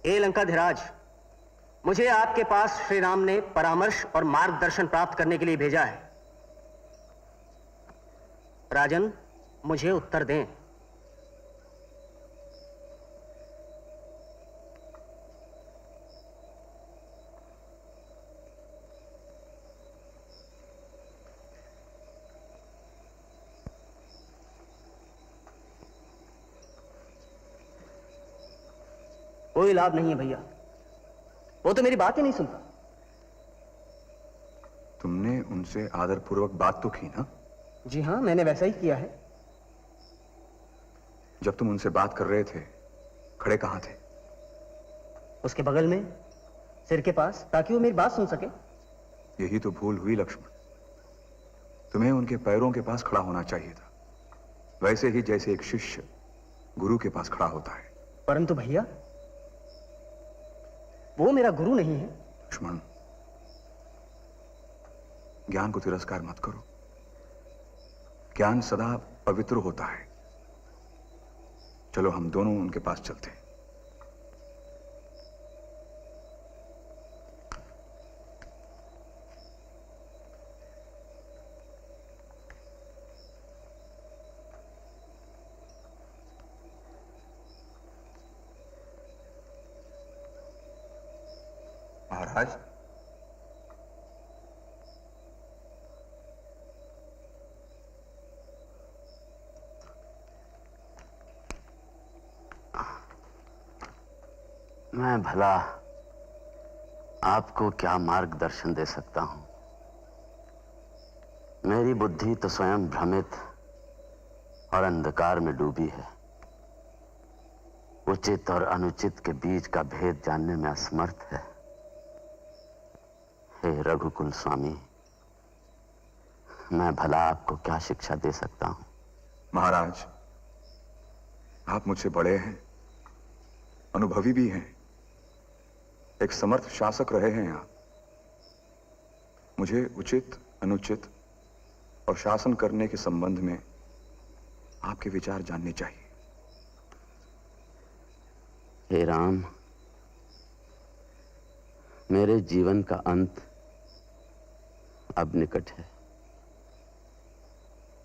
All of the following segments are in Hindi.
ए लंकाधिराज, मुझे आपके पास श्री राम ने परामर्श और मार्गदर्शन प्राप्त करने के लिए भेजा है। राजन, मुझे उत्तर दें। कोई लाभ नहीं है भैया, वो तो मेरी बात ही नहीं सुनता। तुमने उनसे आदरपूर्वक बात तो की ना? जी हां, मैंने वैसा ही किया है। जब तुम उनसे बात कर रहे थे, खड़े कहां थे? उसके बगल में, सिर के पास, ताकि वो मेरी बात सुन सके। यही तो भूल हुई लक्ष्मण। तुम्हें उनके पैरों के पास खड़ा होना चाहिए था, वैसे ही जैसे एक शिष्य गुरु के पास खड़ा होता है। परंतु भैया, वो मेरा गुरु नहीं है। लक्ष्मण, ज्ञान को तिरस्कार मत करो। ज्ञान सदा पवित्र होता है। चलो हम दोनों उनके पास चलते हैं। महाराज, मैं भला आपको क्या मार्गदर्शन दे सकता हूं? मेरी बुद्धि तो स्वयं भ्रमित और अंधकार में डूबी है। उचित और अनुचित के बीच का भेद जानने में असमर्थ है। हे रघुकुल स्वामी, मैं भला आपको क्या शिक्षा दे सकता हूं? महाराज, आप मुझसे बड़े हैं, अनुभवी भी हैं, एक समर्थ शासक रहे हैं आप। मुझे उचित, अनुचित और शासन करने के संबंध में आपके विचार जानने चाहिए। हे राम, मेरे जीवन का अंत अब निकट है।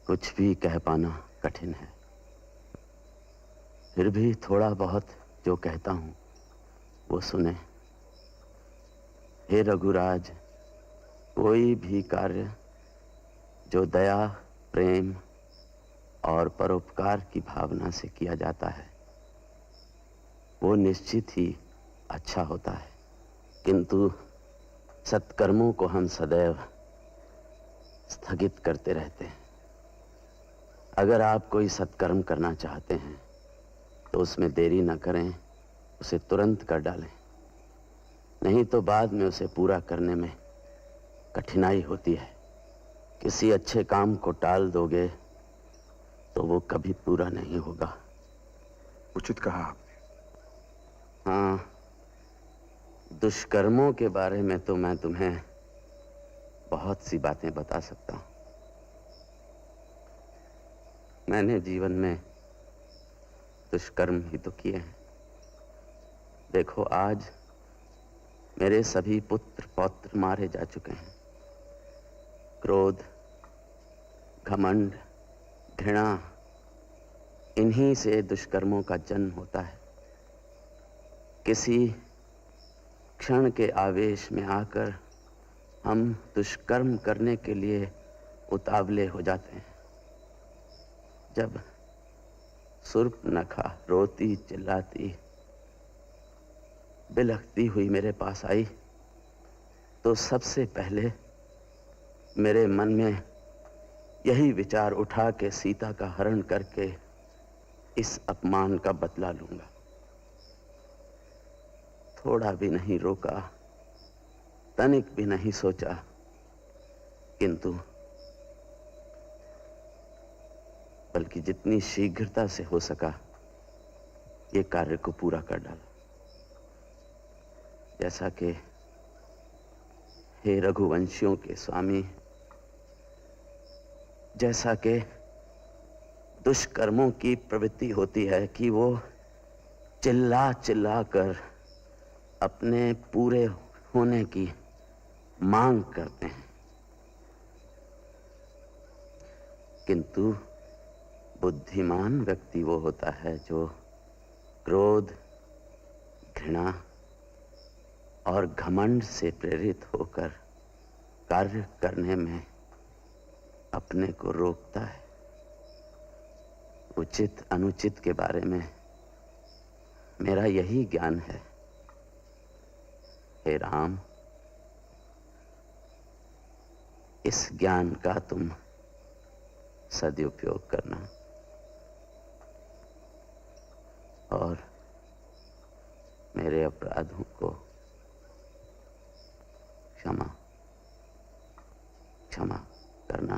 कुछ भी कह पाना कठिन है। फिर भी थोड़ा बहुत जो कहता हूं वो सुने। हे रघुराज, कोई भी कार्य जो दया, प्रेम और परोपकार की भावना से किया जाता है वो निश्चित ही अच्छा होता है, किंतु सत्कर्मों को हम सदैव स्थगित करते रहते हैं। अगर आप कोई सत्कर्म करना चाहते हैं तो उसमें देरी न करें, उसे तुरंत कर डालें, नहीं तो बाद में उसे पूरा करने में कठिनाई होती है। किसी अच्छे काम को टाल दोगे तो वो कभी पूरा नहीं होगा। उचित कहा आपने। हाँ, दुष्कर्मों के बारे में तो मैं तुम्हें बहुत सी बातें बता सकता हूं। मैंने जीवन में दुष्कर्म ही तो किए हैं। देखो, आज मेरे सभी पुत्र पौत्र मारे जा चुके हैं। क्रोध, घमंड, घृणा, इन्हीं से दुष्कर्मों का जन्म होता है। किसी क्षण के आवेश में आकर हम दुष्कर्म करने के लिए उतावले हो जाते हैं। जब शूर्पणखा रोती चिल्लाती बिलखती हुई मेरे पास आई तो सबसे पहले मेरे मन में यही विचार उठा कि सीता का हरण करके इस अपमान का बदला लूंगा। थोड़ा भी नहीं रोका, तनिक भी नहीं सोचा, किंतु बल्कि जितनी शीघ्रता से हो सका ये कार्य को पूरा कर डाला। जैसा कि हे रघुवंशियों के स्वामी, जैसा कि दुष्कर्मों की प्रवृत्ति होती है कि वो चिल्ला चिल्ला कर अपने पूरे होने की मांग करते हैं, किंतु बुद्धिमान व्यक्ति वो होता है जो क्रोध, घृणा और घमंड से प्रेरित होकर कार्य करने में अपने को रोकता है। उचित अनुचित के बारे में मेरा यही ज्ञान है। हे राम, इस ज्ञान का तुम सदुपयोग करना और मेरे अपराधों को क्षमा करना।